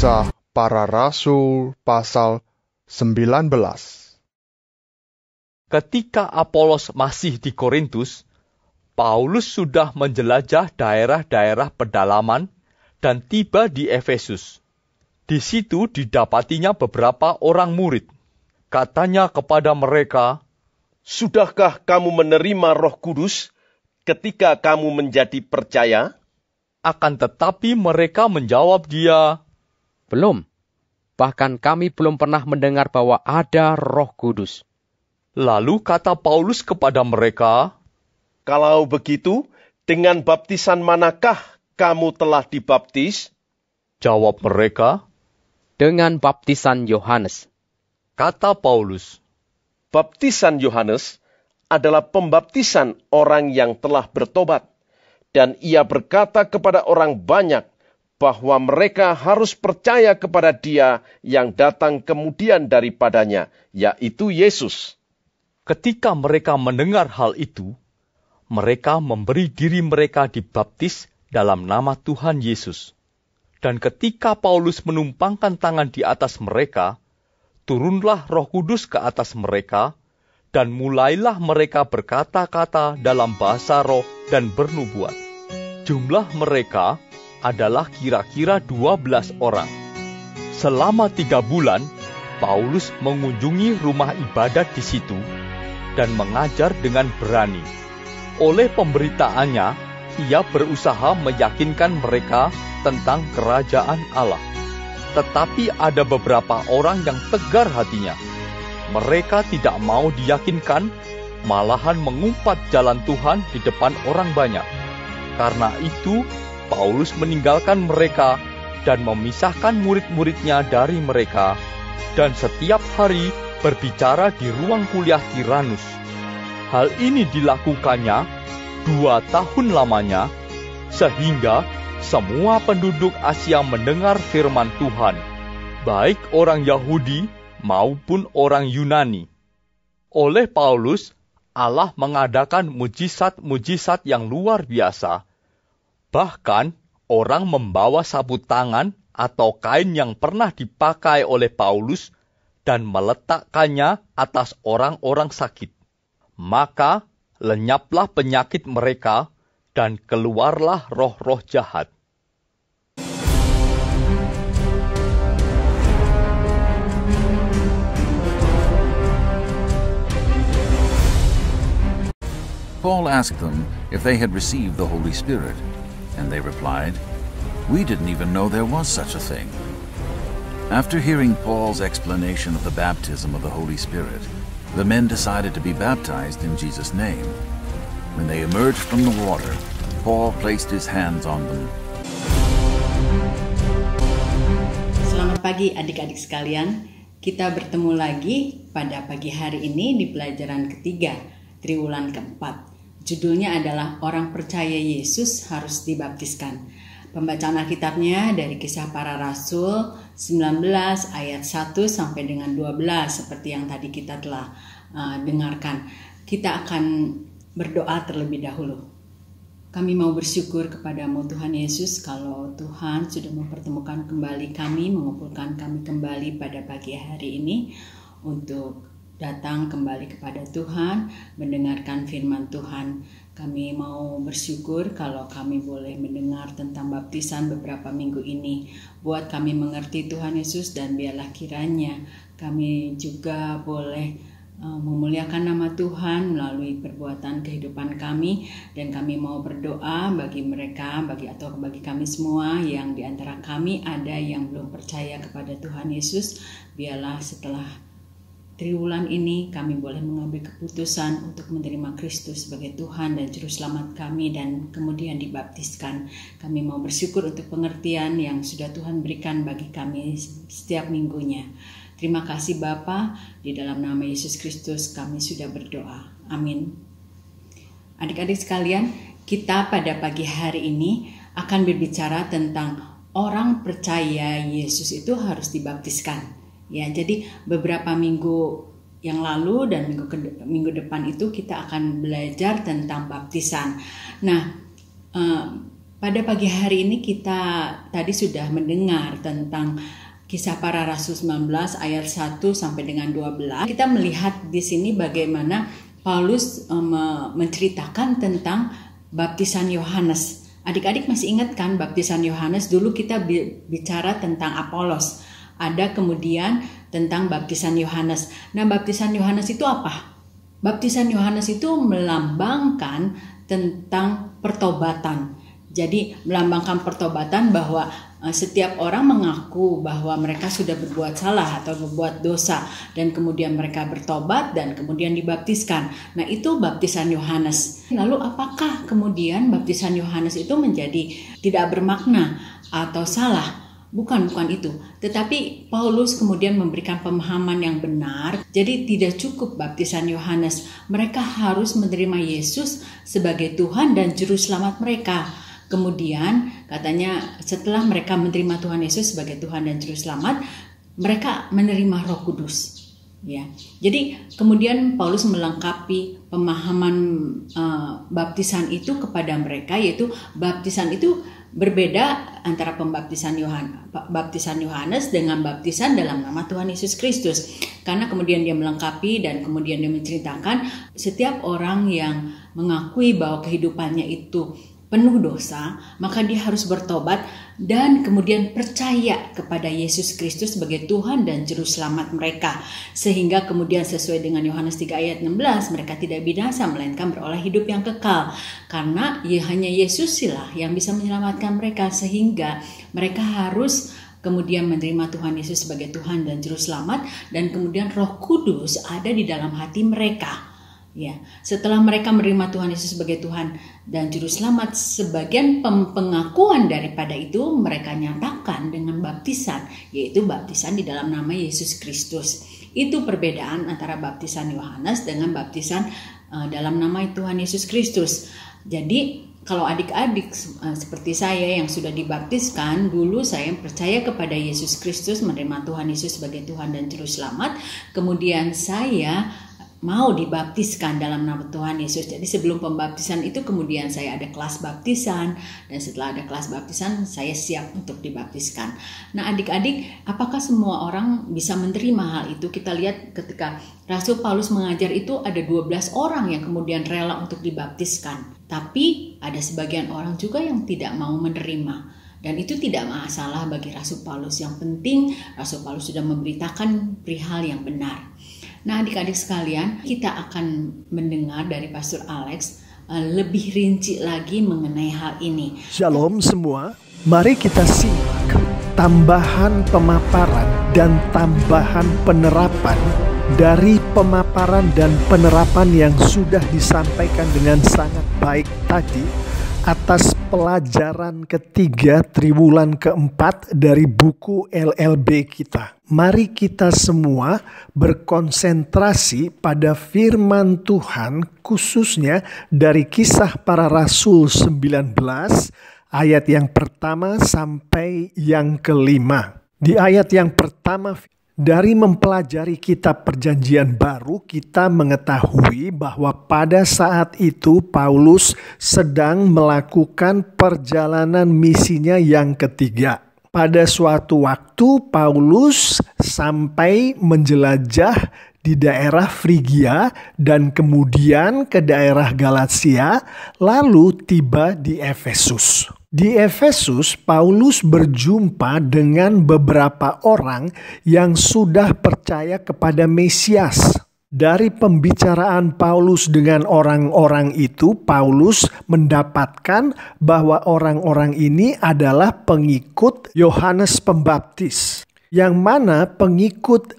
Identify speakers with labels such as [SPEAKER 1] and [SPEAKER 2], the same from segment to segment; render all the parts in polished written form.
[SPEAKER 1] Kisah Para Rasul pasal 19.
[SPEAKER 2] Ketika Apolos masih di Korintus, Paulus sudah menjelajah daerah-daerah pedalaman dan tiba di Efesus. Di situ didapatinya beberapa orang murid. Katanya kepada mereka,
[SPEAKER 3] "Sudahkah kamu menerima Roh Kudus ketika kamu menjadi percaya?"
[SPEAKER 2] Akan tetapi mereka menjawab dia,
[SPEAKER 4] Belum. Bahkan kami belum pernah mendengar bahwa ada Roh Kudus.
[SPEAKER 2] Lalu kata Paulus kepada mereka,
[SPEAKER 3] "Kalau begitu, dengan baptisan manakah kamu telah dibaptis?"
[SPEAKER 2] Jawab mereka,
[SPEAKER 4] Dengan baptisan Yohanes.
[SPEAKER 2] kata Paulus,
[SPEAKER 3] Baptisan Yohanes adalah pembaptisan orang yang telah bertobat. Dan ia berkata kepada orang banyak bahwa mereka harus percaya kepada Dia yang datang kemudian daripadanya, yaitu Yesus.
[SPEAKER 2] Ketika mereka mendengar hal itu, mereka memberi diri mereka dibaptis dalam nama Tuhan Yesus. Dan ketika Paulus menumpangkan tangan di atas mereka, turunlah Roh Kudus ke atas mereka, dan mulailah mereka berkata-kata dalam bahasa roh dan bernubuat. Jumlah mereka adalah kira-kira 12 orang. Selama 3 bulan, Paulus mengunjungi rumah ibadat di situ dan mengajar dengan berani. Oleh pemberitaannya, ia berusaha meyakinkan mereka tentang kerajaan Allah. Tetapi ada beberapa orang yang tegar hatinya. Mereka tidak mau diyakinkan, malahan mengumpat jalan Tuhan di depan orang banyak. Karena itu, Paulus meninggalkan mereka dan memisahkan murid-muridnya dari mereka, dan setiap hari berbicara di ruang kuliah Tiranus. Hal ini dilakukannya 2 tahun lamanya, sehingga semua penduduk Asia mendengar firman Tuhan, baik orang Yahudi maupun orang Yunani. Oleh Paulus, Allah mengadakan mujizat-mujizat yang luar biasa. Bahkan, orang membawa sabut tangan atau kain yang pernah dipakai oleh Paulus dan meletakkannya atas orang-orang sakit. Maka, lenyaplah penyakit mereka dan keluarlah roh-roh jahat.
[SPEAKER 5] Paul asked them if they had received the Holy Spirit, and they replied, "We didn't even know there was such a thing." After hearing Paul's explanation of the baptism of the Holy Spirit, the men decided to be baptized in Jesus' name. When they emerged from the water, Paul placed his hands on them.
[SPEAKER 6] Selamat pagi adik-adik sekalian. Kita bertemu lagi pada pagi hari ini di pelajaran ketiga, triwulan keempat. Judulnya adalah Orang Percaya Yesus Harus Dibaptiskan. Pembacaan Alkitabnya dari Kisah Para Rasul 19 ayat 1 sampai dengan 12 seperti yang tadi kita telah dengarkan. Kita akan berdoa terlebih dahulu. Kami mau bersyukur kepadamu Tuhan Yesus kalau Tuhan sudah mempertemukan kembali kami, mengumpulkan kami kembali pada pagi hari ini untuk datang kembali kepada Tuhan, mendengarkan firman Tuhan. Kami mau bersyukur kalau kami boleh mendengar tentang baptisan beberapa minggu ini. Buat kami mengerti Tuhan Yesus, dan biarlah kiranya kami juga boleh memuliakan nama Tuhan melalui perbuatan kehidupan kami. Dan kami mau berdoa bagi mereka, bagi kami semua yang di antara kami ada yang belum percaya kepada Tuhan Yesus. Biarlah setelah triwulan ini kami boleh mengambil keputusan untuk menerima Kristus sebagai Tuhan dan Juru Selamat kami dan kemudian dibaptiskan. Kami mau bersyukur untuk pengertian yang sudah Tuhan berikan bagi kami setiap minggunya. Terima kasih Bapa, di dalam nama Yesus Kristus kami sudah berdoa. Amin. Adik-adik sekalian, kita pada pagi hari ini akan berbicara tentang orang percaya Yesus itu harus dibaptiskan. Ya, jadi beberapa minggu yang lalu dan minggu depan itu kita akan belajar tentang baptisan. Nah, Pada pagi hari ini kita tadi sudah mendengar tentang Kisah Para Rasul 19 ayat 1 sampai dengan 12. Kita melihat di sini bagaimana Paulus menceritakan tentang baptisan Yohanes. Adik-adik masih ingat kan baptisan Yohanes? Dulu kita bicara tentang Apolos. Ada kemudian tentang baptisan Yohanes. Nah, baptisan Yohanes itu apa? Baptisan Yohanes itu melambangkan tentang pertobatan. Jadi melambangkan pertobatan bahwa setiap orang mengaku bahwa mereka sudah berbuat salah atau berbuat dosa dan kemudian mereka bertobat dan kemudian dibaptiskan. Nah, itu baptisan Yohanes. Lalu apakah kemudian baptisan Yohanes itu menjadi tidak bermakna atau salah? Bukan itu. Tetapi Paulus kemudian memberikan pemahaman yang benar. Jadi tidak cukup baptisan Yohanes. Mereka harus menerima Yesus sebagai Tuhan dan Juru Selamat mereka. Kemudian katanya setelah mereka menerima Tuhan Yesus sebagai Tuhan dan Juru Selamat, mereka menerima Roh Kudus. Ya, jadi kemudian Paulus melengkapi pemahaman baptisan itu kepada mereka, yaitu baptisan itu berbeda antara baptisan Yohanes dengan baptisan dalam nama Tuhan Yesus Kristus. Karena kemudian dia melengkapi dan kemudian dia menceritakan setiap orang yang mengakui bahwa kehidupannya itu penuh dosa, maka dia harus bertobat dan kemudian percaya kepada Yesus Kristus sebagai Tuhan dan Juru Selamat mereka. Sehingga kemudian sesuai dengan Yohanes 3 ayat 16, mereka tidak binasa melainkan beroleh hidup yang kekal. Karena hanya Yesus lah yang bisa menyelamatkan mereka, sehingga mereka harus kemudian menerima Tuhan Yesus sebagai Tuhan dan Juru Selamat, dan kemudian Roh Kudus ada di dalam hati mereka. Ya, setelah mereka menerima Tuhan Yesus sebagai Tuhan dan Juru Selamat, sebagian pengakuan daripada itu mereka nyatakan dengan baptisan, yaitu baptisan di dalam nama Yesus Kristus. Itu perbedaan antara baptisan Yohanes dengan baptisan dalam nama Tuhan Yesus Kristus. Jadi kalau adik-adik seperti saya yang sudah dibaptiskan, dulu saya percaya kepada Yesus Kristus, menerima Tuhan Yesus sebagai Tuhan dan Juru Selamat, kemudian saya mau dibaptiskan dalam nama Tuhan Yesus. Jadi sebelum pembaptisan itu kemudian saya ada kelas baptisan, dan setelah ada kelas baptisan saya siap untuk dibaptiskan. Nah, adik-adik, apakah semua orang bisa menerima hal itu? Kita lihat ketika Rasul Paulus mengajar itu ada 12 orang yang kemudian rela untuk dibaptiskan. Tapi ada sebagian orang juga yang tidak mau menerima. Dan itu tidak masalah bagi Rasul Paulus. Yang penting Rasul Paulus sudah memberitakan perihal yang benar. Nah, adik-adik sekalian, kita akan mendengar dari Pastor Alex lebih rinci lagi mengenai hal ini.
[SPEAKER 7] Shalom semua, mari kita simak tambahan pemaparan dan tambahan penerapan dari pemaparan dan penerapan yang sudah disampaikan dengan sangat baik tadi atas pelajaran ketiga triwulan keempat dari buku LLB kita. Mari kita semua berkonsentrasi pada firman Tuhan, khususnya dari Kisah Para Rasul 19 ayat yang pertama sampai yang kelima. Di ayat yang pertama, dari mempelajari kitab Perjanjian Baru, kita mengetahui bahwa pada saat itu Paulus sedang melakukan perjalanan misinya yang ketiga. Pada suatu waktu Paulus sampai menjelajah di daerah Frigia dan kemudian ke daerah Galatia, lalu tiba di Efesus. Di Efesus, Paulus berjumpa dengan beberapa orang yang sudah percaya kepada Mesias. Dari pembicaraan Paulus dengan orang-orang itu, Paulus mendapatkan bahwa orang-orang ini adalah pengikut Yohanes Pembaptis. Yang mana pengikut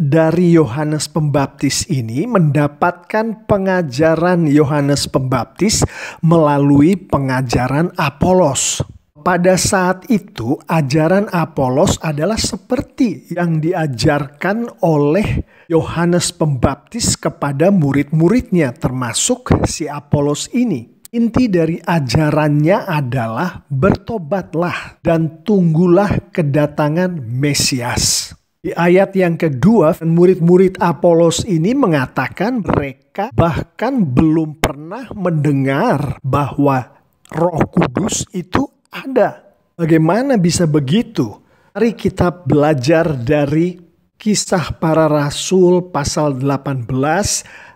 [SPEAKER 7] dari Yohanes Pembaptis ini mendapatkan pengajaran Yohanes Pembaptis melalui pengajaran Apolos. Pada saat itu ajaran Apolos adalah seperti yang diajarkan oleh Yohanes Pembaptis kepada murid-muridnya, termasuk si Apolos ini. Inti dari ajarannya adalah bertobatlah dan tunggulah kedatangan Mesias. Di ayat yang kedua, murid-murid Apolos ini mengatakan mereka bahkan belum pernah mendengar bahwa Roh Kudus itu ada. Bagaimana bisa begitu? Mari kita belajar dari Kisah Para Rasul pasal 18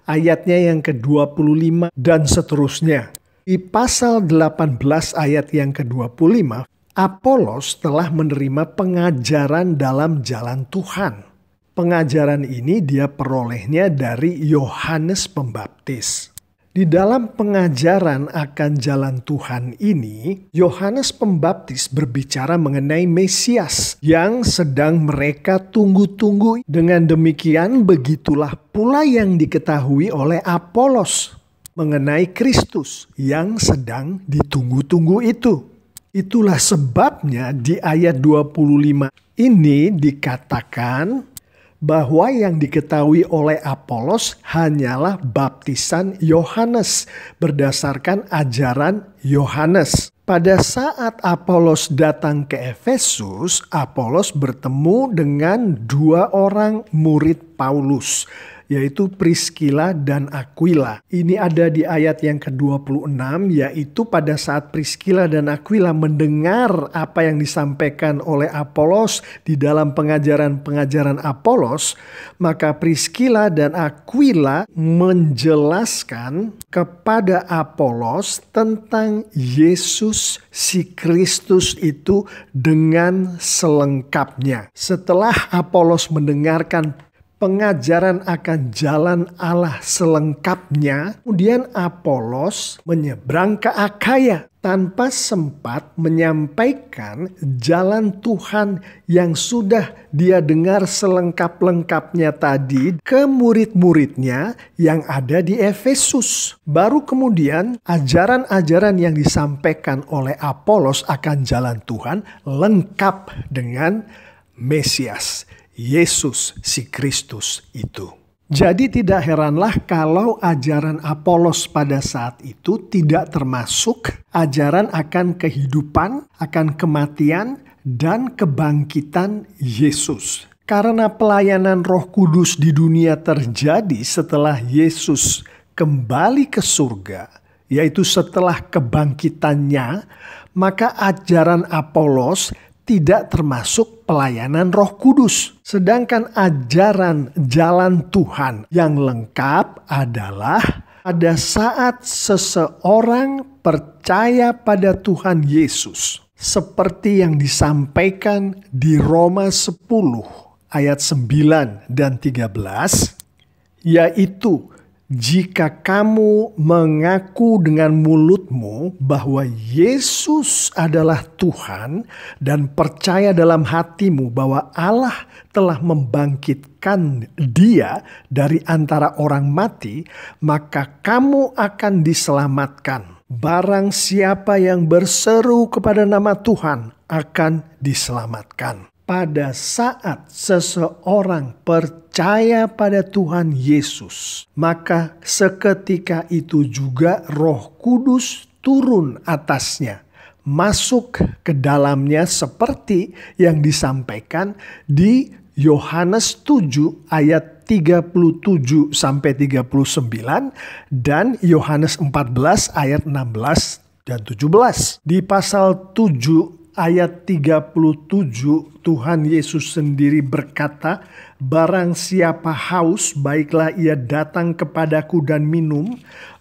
[SPEAKER 7] ayatnya yang ke-25 dan seterusnya. Di pasal 18 ayat yang ke-25, Apolos telah menerima pengajaran dalam jalan Tuhan. Pengajaran ini dia perolehnya dari Yohanes Pembaptis. Di dalam pengajaran akan jalan Tuhan ini, Yohanes Pembaptis berbicara mengenai Mesias yang sedang mereka tunggu-tunggu. Dengan demikian, begitulah pula yang diketahui oleh Apolos mengenai Kristus yang sedang ditunggu-tunggu itu. Itulah sebabnya di ayat 25 ini dikatakan bahwa yang diketahui oleh Apolos hanyalah baptisan Yohanes berdasarkan ajaran Yohanes. Pada saat Apolos datang ke Efesus, Apolos bertemu dengan dua orang murid Paulus, yaitu Priskila dan Aquila. Ini ada di ayat yang ke-26, yaitu pada saat Priskila dan Aquila mendengar apa yang disampaikan oleh Apolos di dalam pengajaran-pengajaran Apolos, maka Priskila dan Aquila menjelaskan kepada Apolos tentang Yesus si Kristus itu dengan selengkapnya. Setelah Apolos mendengarkan pengajaran akan jalan Allah selengkapnya, kemudian Apolos menyeberang ke Akhaya tanpa sempat menyampaikan jalan Tuhan yang sudah dia dengar selengkap-lengkapnya tadi ke murid-muridnya yang ada di Efesus. Baru kemudian ajaran-ajaran yang disampaikan oleh Apolos akan jalan Tuhan lengkap dengan Mesias, Yesus si Kristus itu. Jadi tidak heranlah kalau ajaran Apolos pada saat itu tidak termasuk ajaran akan kehidupan, akan kematian, dan kebangkitan Yesus. Karena pelayanan Roh Kudus di dunia terjadi setelah Yesus kembali ke surga, yaitu setelah kebangkitannya, maka ajaran Apolos tidak termasuk pelayanan Roh Kudus. Sedangkan ajaran jalan Tuhan yang lengkap adalah pada saat seseorang percaya pada Tuhan Yesus. Seperti yang disampaikan di Roma 10 ayat 9 dan 13, yaitu jika kamu mengaku dengan mulutmu bahwa Yesus adalah Tuhan dan percaya dalam hatimu bahwa Allah telah membangkitkan Dia dari antara orang mati, maka kamu akan diselamatkan. Barang siapa yang berseru kepada nama Tuhan akan diselamatkan. Pada saat seseorang percaya pada Tuhan Yesus, maka seketika itu juga Roh Kudus turun atasnya, masuk ke dalamnya seperti yang disampaikan di Yohanes 7 ayat 37 sampai 39 dan Yohanes 14 ayat 16 dan 17. Di pasal 7 ayat 37 Tuhan Yesus sendiri berkata, barang siapa haus, baiklah ia datang kepadaku dan minum.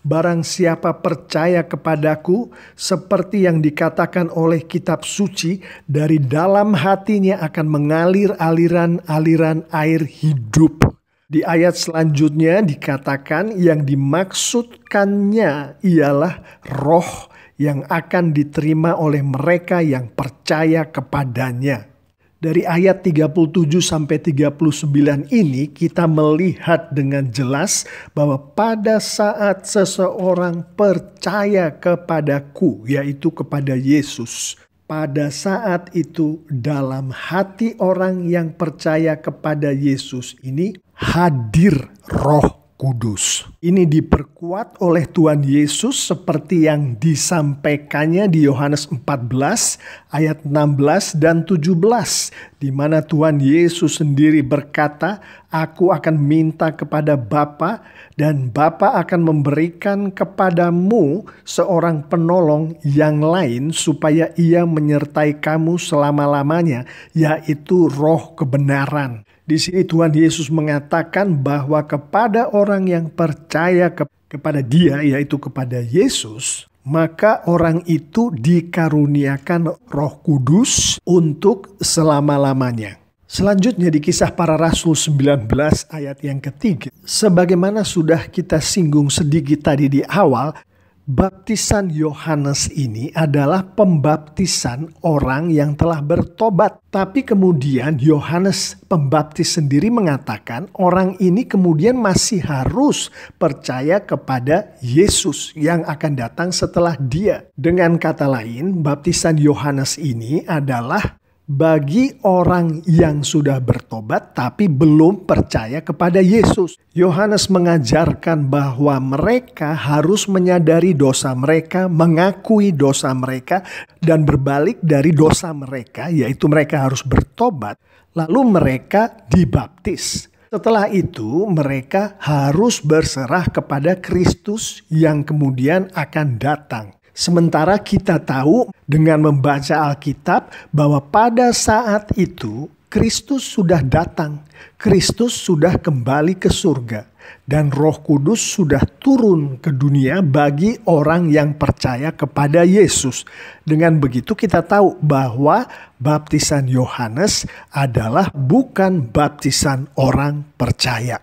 [SPEAKER 7] Barang siapa percaya kepadaku, seperti yang dikatakan oleh kitab suci, dari dalam hatinya akan mengalir aliran-aliran air hidup. Di ayat selanjutnya dikatakan yang dimaksudkannya ialah roh yang akan diterima oleh mereka yang percaya kepadanya. Dari ayat 37 sampai 39 ini kita melihat dengan jelas bahwa pada saat seseorang percaya kepadaku, yaitu kepada Yesus, pada saat itu dalam hati orang yang percaya kepada Yesus ini hadir Roh Kudus. Ini diperkuat oleh Tuhan Yesus seperti yang disampaikannya di Yohanes 14 ayat 16 dan 17, di mana Tuhan Yesus sendiri berkata, "Aku akan minta kepada Bapa dan Bapa akan memberikan kepadamu seorang penolong yang lain supaya ia menyertai kamu selama-lamanya, yaitu Roh kebenaran." Di sini Tuhan Yesus mengatakan bahwa kepada orang yang percaya kepada Dia, yaitu kepada Yesus, maka orang itu dikaruniakan Roh Kudus untuk selama-lamanya. Selanjutnya di Kisah Para Rasul 19 ayat yang ketiga. Sebagaimana sudah kita singgung sedikit tadi di awal, baptisan Yohanes ini adalah pembaptisan orang yang telah bertobat. Tapi kemudian Yohanes Pembaptis sendiri mengatakan orang ini kemudian masih harus percaya kepada Yesus yang akan datang setelah dia. Dengan kata lain, baptisan Yohanes ini adalah bagi orang yang sudah bertobat tapi belum percaya kepada Yesus. Yohanes mengajarkan bahwa mereka harus menyadari dosa mereka, mengakui dosa mereka, dan berbalik dari dosa mereka, yaitu mereka harus bertobat, lalu mereka dibaptis. Setelah itu mereka harus berserah kepada Kristus yang kemudian akan datang. Sementara kita tahu dengan membaca Alkitab bahwa pada saat itu Kristus sudah datang, Kristus sudah kembali ke surga, dan Roh Kudus sudah turun ke dunia bagi orang yang percaya kepada Yesus. Dengan begitu kita tahu bahwa baptisan Yohanes adalah bukan baptisan orang percaya.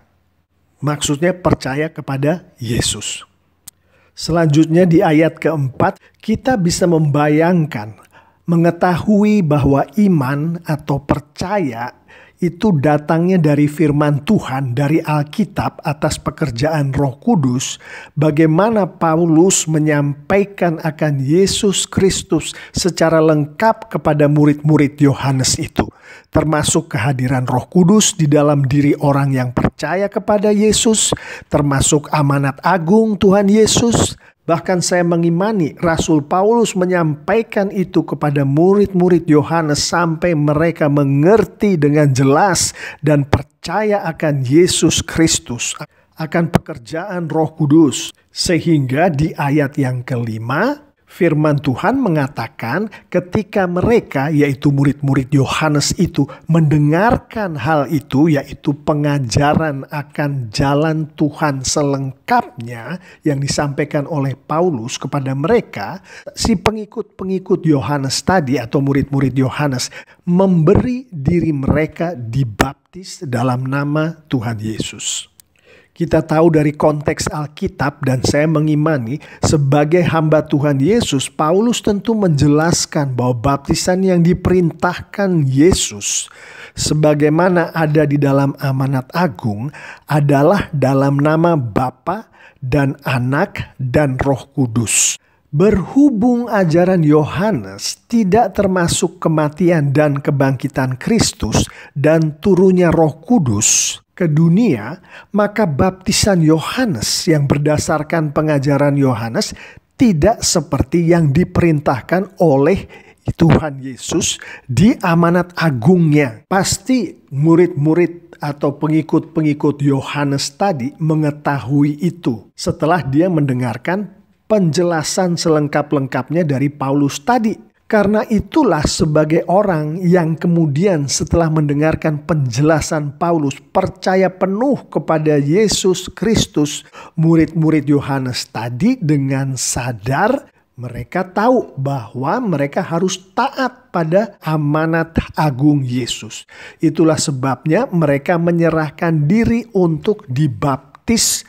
[SPEAKER 7] Maksudnya percaya kepada Yesus. Selanjutnya di ayat keempat, kita bisa membayangkan, mengetahui bahwa iman atau percaya itu datangnya dari firman Tuhan, dari Alkitab atas pekerjaan Roh Kudus. Bagaimana Paulus menyampaikan akan Yesus Kristus secara lengkap kepada murid-murid Yohanes itu. Termasuk kehadiran Roh Kudus di dalam diri orang yang percaya kepada Yesus, termasuk amanat agung Tuhan Yesus. Bahkan saya mengimani Rasul Paulus menyampaikan itu kepada murid-murid Yohanes sampai mereka mengerti dengan jelas dan percaya akan Yesus Kristus, akan pekerjaan Roh Kudus. Sehingga di ayat yang kelima, firman Tuhan mengatakan ketika mereka, yaitu murid-murid Yohanes itu, mendengarkan hal itu, yaitu pengajaran akan jalan Tuhan selengkapnya yang disampaikan oleh Paulus kepada mereka, si pengikut-pengikut Yohanes tadi atau murid-murid Yohanes memberi diri mereka dibaptis dalam nama Tuhan Yesus. Kita tahu dari konteks Alkitab dan saya mengimani sebagai hamba Tuhan Yesus, Paulus tentu menjelaskan bahwa baptisan yang diperintahkan Yesus sebagaimana ada di dalam amanat agung adalah dalam nama Bapa dan Anak dan Roh Kudus. Berhubung ajaran Yohanes tidak termasuk kematian dan kebangkitan Kristus dan turunnya Roh Kudus ke dunia, maka baptisan Yohanes yang berdasarkan pengajaran Yohanes tidak seperti yang diperintahkan oleh Tuhan Yesus di amanat agungnya. Pasti murid-murid atau pengikut-pengikut Yohanes tadi mengetahui itu setelah dia mendengarkan penjelasan selengkap-lengkapnya dari Paulus tadi. Karena itulah sebagai orang yang kemudian setelah mendengarkan penjelasan Paulus percaya penuh kepada Yesus Kristus, murid-murid Yohanes tadi dengan sadar mereka tahu bahwa mereka harus taat pada amanat agung Yesus. Itulah sebabnya mereka menyerahkan diri untuk dibaptis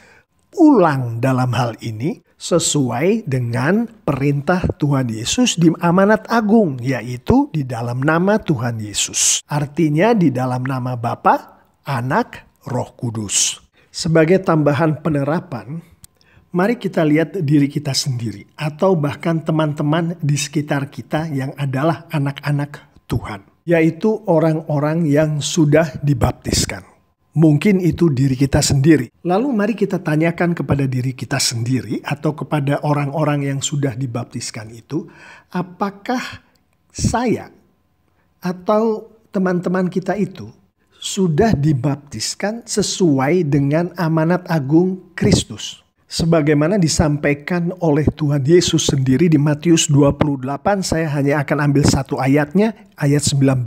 [SPEAKER 7] ulang dalam hal ini sesuai dengan perintah Tuhan Yesus di amanat agung, yaitu di dalam nama Tuhan Yesus. Artinya di dalam nama Bapa, Anak, Roh Kudus. Sebagai tambahan penerapan, mari kita lihat diri kita sendiri atau bahkan teman-teman di sekitar kita yang adalah anak-anak Tuhan, yaitu orang-orang yang sudah dibaptiskan. Mungkin itu diri kita sendiri. Lalu mari kita tanyakan kepada diri kita sendiri atau kepada orang-orang yang sudah dibaptiskan itu, apakah saya atau teman-teman kita itu sudah dibaptiskan sesuai dengan amanat agung Kristus? Sebagaimana disampaikan oleh Tuhan Yesus sendiri di Matius 28, saya hanya akan ambil satu ayatnya, ayat 19.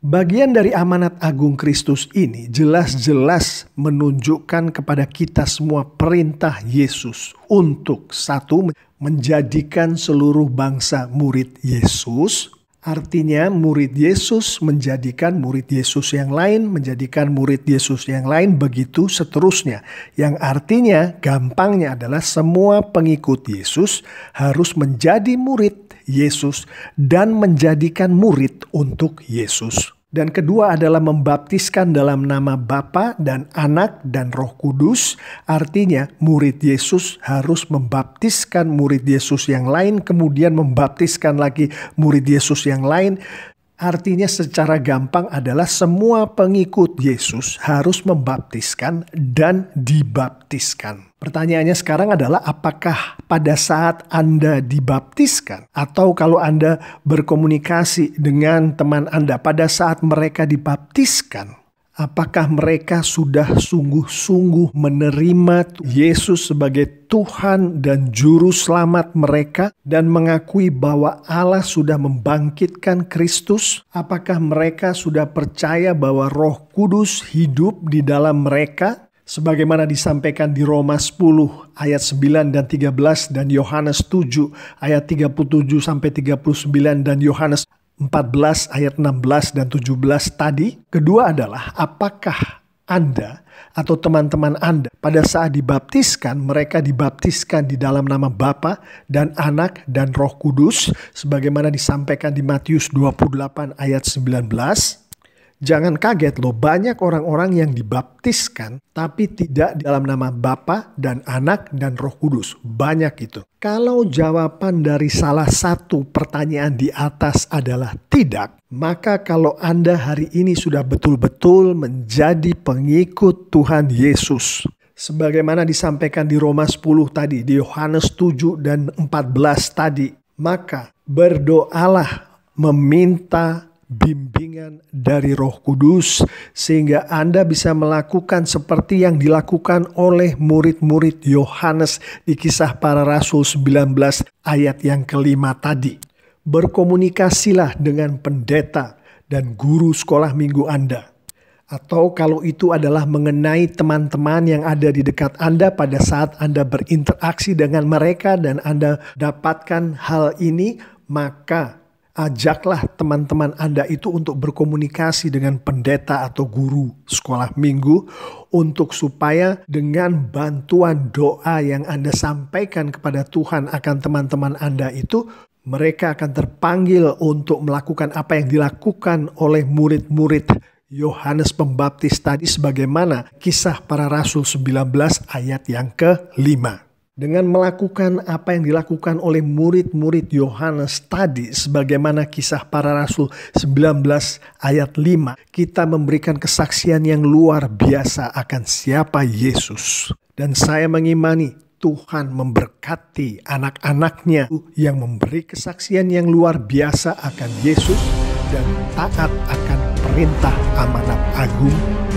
[SPEAKER 7] Bagian dari amanat agung Kristus ini jelas-jelas menunjukkan kepada kita semua perintah Yesus untuk satu, menjadikan seluruh bangsa murid Yesus. Artinya murid Yesus menjadikan murid Yesus yang lain, menjadikan murid Yesus yang lain, begitu seterusnya. Yang artinya gampangnya adalah semua pengikut Yesus harus menjadi murid Yesus dan menjadikan murid untuk Yesus. Dan kedua adalah membaptiskan dalam nama Bapa dan Anak dan Roh Kudus. Artinya murid Yesus harus membaptiskan murid Yesus yang lain, kemudian membaptiskan lagi murid Yesus yang lain. Artinya secara gampang adalah semua pengikut Yesus harus membaptiskan dan dibaptiskan. Pertanyaannya sekarang adalah apakah pada saat Anda dibaptiskan atau kalau Anda berkomunikasi dengan teman Anda pada saat mereka dibaptiskan, apakah mereka sudah sungguh-sungguh menerima Yesus sebagai Tuhan dan Juru Selamat mereka dan mengakui bahwa Allah sudah membangkitkan Kristus? Apakah mereka sudah percaya bahwa Roh Kudus hidup di dalam mereka? Sebagaimana disampaikan di Roma 10 ayat 9 dan 13 dan Yohanes 7 ayat 37 sampai 39 dan Yohanes 14 ayat 16 dan 17 tadi. Kedua adalah apakah Anda atau teman-teman Anda pada saat dibaptiskan, mereka dibaptiskan di dalam nama Bapa dan Anak dan Roh Kudus sebagaimana disampaikan di Matius 28 ayat 19. Jangan kaget loh, banyak orang-orang yang dibaptiskan tapi tidak dalam nama Bapa dan Anak dan Roh Kudus. Banyak itu. Kalau jawaban dari salah satu pertanyaan di atas adalah tidak, maka kalau Anda hari ini sudah betul-betul menjadi pengikut Tuhan Yesus, sebagaimana disampaikan di Roma 10 tadi, di Yohanes 7 dan 14 tadi, maka berdoalah meminta bimbingan dari Roh Kudus sehingga Anda bisa melakukan seperti yang dilakukan oleh murid-murid Yohanes di Kisah Para Rasul 19 ayat yang kelima tadi. Berkomunikasilah dengan pendeta dan guru sekolah minggu Anda. Atau kalau itu adalah mengenai teman-teman yang ada di dekat Anda pada saat Anda berinteraksi dengan mereka dan Anda dapatkan hal ini, maka ajaklah teman-teman Anda itu untuk berkomunikasi dengan pendeta atau guru sekolah minggu untuk supaya dengan bantuan doa yang Anda sampaikan kepada Tuhan akan teman-teman Anda itu, mereka akan terpanggil untuk melakukan apa yang dilakukan oleh murid-murid Yohanes Pembaptis tadi sebagaimana Kisah Para Rasul 19 ayat yang ke-5. Dengan melakukan apa yang dilakukan oleh murid-murid Yohanes tadi sebagaimana Kisah Para Rasul 19 ayat 5, kita memberikan kesaksian yang luar biasa akan siapa Yesus. Dan saya mengimani Tuhan memberkati anak-anaknya yang memberi kesaksian yang luar biasa akan Yesus dan taat akan perintah amanat agung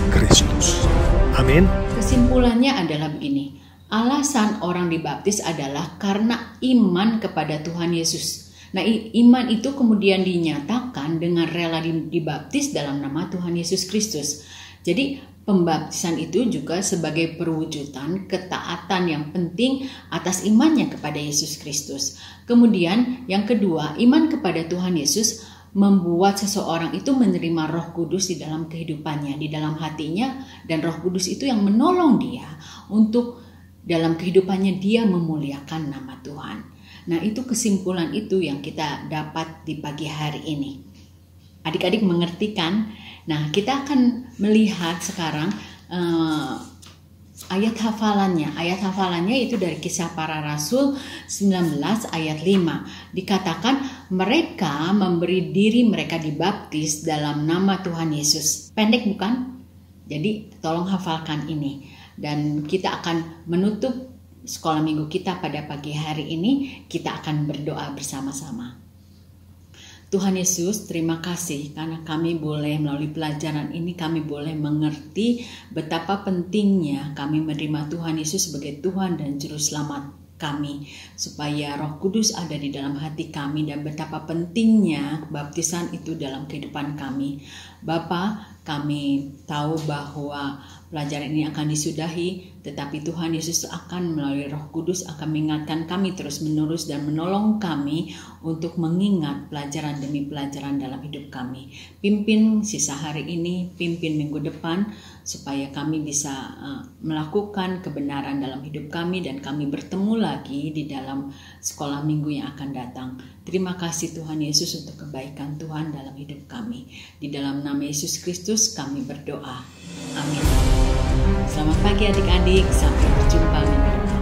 [SPEAKER 7] Kristus. Amin.
[SPEAKER 6] Kesimpulannya adalah begini. Alasan orang dibaptis adalah karena iman kepada Tuhan Yesus. Nah, iman itu kemudian dinyatakan dengan rela dibaptis dalam nama Tuhan Yesus Kristus. Jadi, pembaptisan itu juga sebagai perwujudan ketaatan yang penting atas imannya kepada Yesus Kristus. Kemudian, yang kedua, iman kepada Tuhan Yesus membuat seseorang itu menerima Roh Kudus di dalam kehidupannya, di dalam hatinya, dan Roh Kudus itu yang menolong dia untuk dalam kehidupannya dia memuliakan nama Tuhan. Nah, itu kesimpulan itu yang kita dapat di pagi hari ini. Adik-adik mengerti kan? Nah, kita akan melihat sekarang ayat hafalannya. Ayat hafalannya itu dari Kisah Para Rasul 19 ayat 5. Dikatakan mereka memberi diri mereka dibaptis dalam nama Tuhan Yesus. Pendek bukan? Jadi tolong hafalkan ini. Dan kita akan menutup sekolah minggu kita pada pagi hari ini. Kita akan berdoa bersama-sama. Tuhan Yesus, terima kasih karena kami boleh melalui pelajaran ini, kami boleh mengerti betapa pentingnya kami menerima Tuhan Yesus sebagai Tuhan dan Juru Selamat kami, supaya Roh Kudus ada di dalam hati kami, dan betapa pentingnya baptisan itu dalam kehidupan kami. Bapa, kami tahu bahwa pelajaran ini akan disudahi, tetapi Tuhan Yesus akan melalui Roh Kudus akan mengingatkan kami terus-menerus dan menolong kami untuk mengingat pelajaran demi pelajaran dalam hidup kami. Pimpin sisa hari ini, pimpin minggu depan, supaya kami bisa melakukan kebenaran dalam hidup kami dan kami bertemu lagi di dalam sekolah minggu yang akan datang. Terima kasih Tuhan Yesus untuk kebaikan Tuhan dalam hidup kami. Di dalam nama Yesus Kristus kami berdoa. Amin. Selamat pagi adik-adik, sampai berjumpa minggu depan.